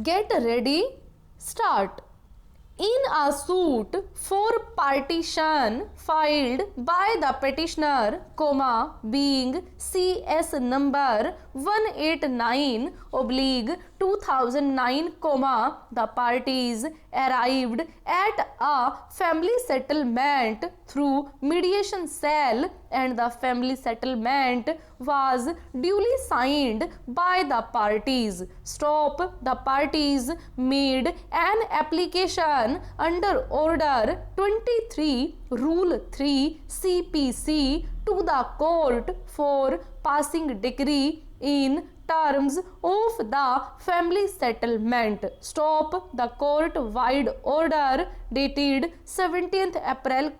Get ready, start. In a suit for partition filed by the petitioner, being CS number 189/2009, the parties arrived at a family settlement through mediation cell, and the family settlement was duly signed by the parties. Stop. The parties made an application under Order 23 Rule 3 CPC to the court for passing decree in terms of the family settlement. Stop. The court-wide order dated 17th April,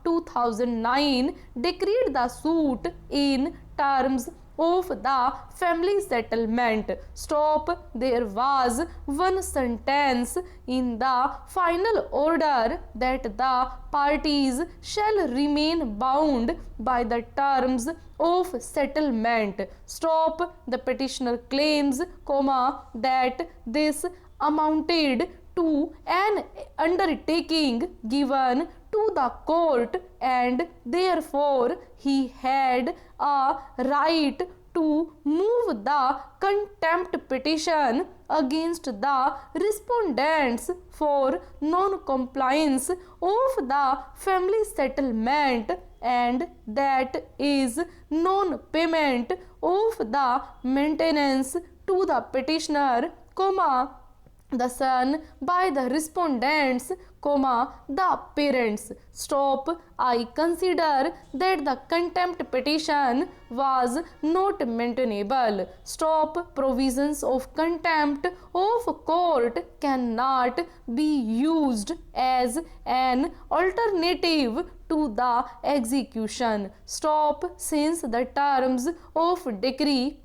2009 decreed the suit in terms of the family settlement. Stop. There was one sentence in the final order that the parties shall remain bound by the terms of settlement. Stop. The petitioner claims, that this amounted to an undertaking given to the court, and therefore he had a right to move the contempt petition against the respondents for non-compliance of the family settlement, and that is non-payment of the maintenance to the petitioner, the son by the respondents, the parents. Stop. I consider that the contempt petition was not maintainable. Stop. Provisions of contempt of court cannot be used as an alternative to the execution. Stop. Since the terms of decree,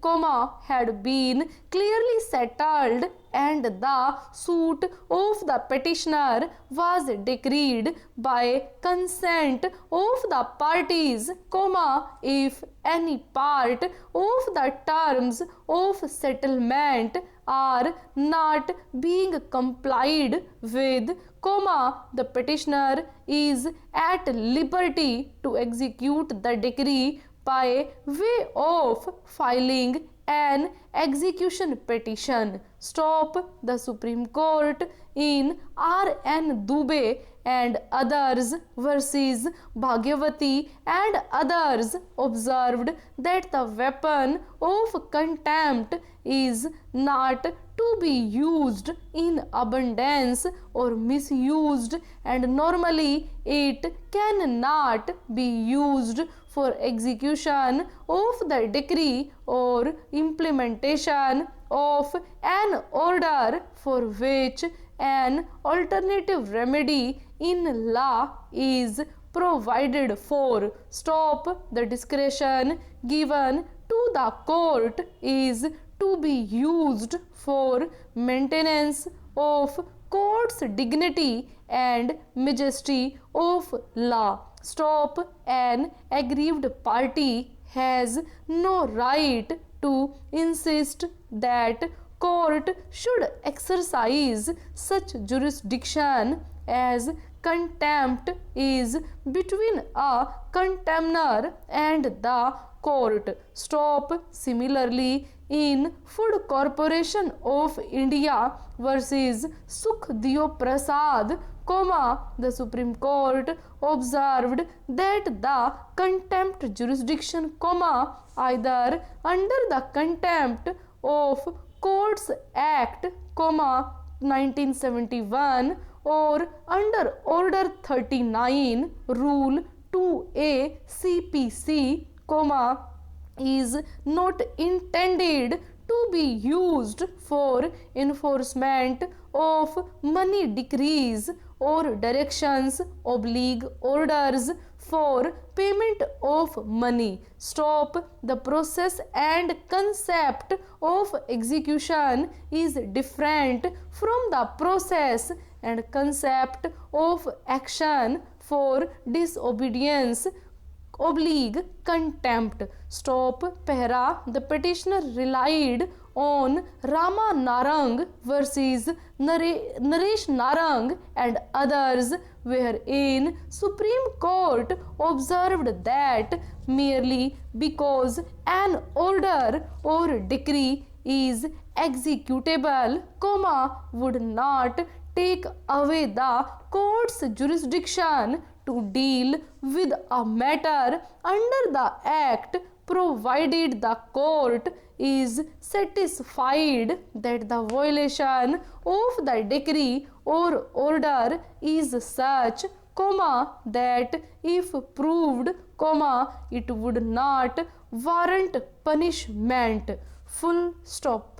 had been clearly settled and the suit of the petitioner was decreed by consent of the parties, if any part of the terms of settlement are not being complied with, the petitioner is at liberty to execute the decree by way of filing an execution petition. Stop. The Supreme Court in R.N. Dubey and others versus Bhagyavati and others observed that the weapon of contempt is not to be used in abundance or misused, and normally it cannot be used for execution of the decree or implementation of an order for which an alternative remedy in law is provided for. Stop. The discretion given to the court is to be used for maintenance of court's dignity and majesty of law. Stop. An aggrieved party has no right to insist that court should exercise such jurisdiction, as contempt is between a contemner and the court. Stop. Similarly, in Food Corporation of India versus Sukhdev Prasad, the Supreme Court observed that the contempt jurisdiction, either under the Contempt of Courts Act, 1971, or under Order 39 Rule 2A CPC, is not intended to be used for enforcement of money decrees or directions / orders for payment of money. Stop. The process and concept of execution is different from the process and concept of action for disobedience / contempt. Stop. Para. The petitioner relied on Rama Narang versus Naresh Narang and others, wherein Supreme Court observed that merely because an order or decree is executable, would not take away the court's jurisdiction to deal with a matter under the act, provided the court is satisfied that the violation of the decree or order is such, that if proved, it would not warrant punishment. Full stop.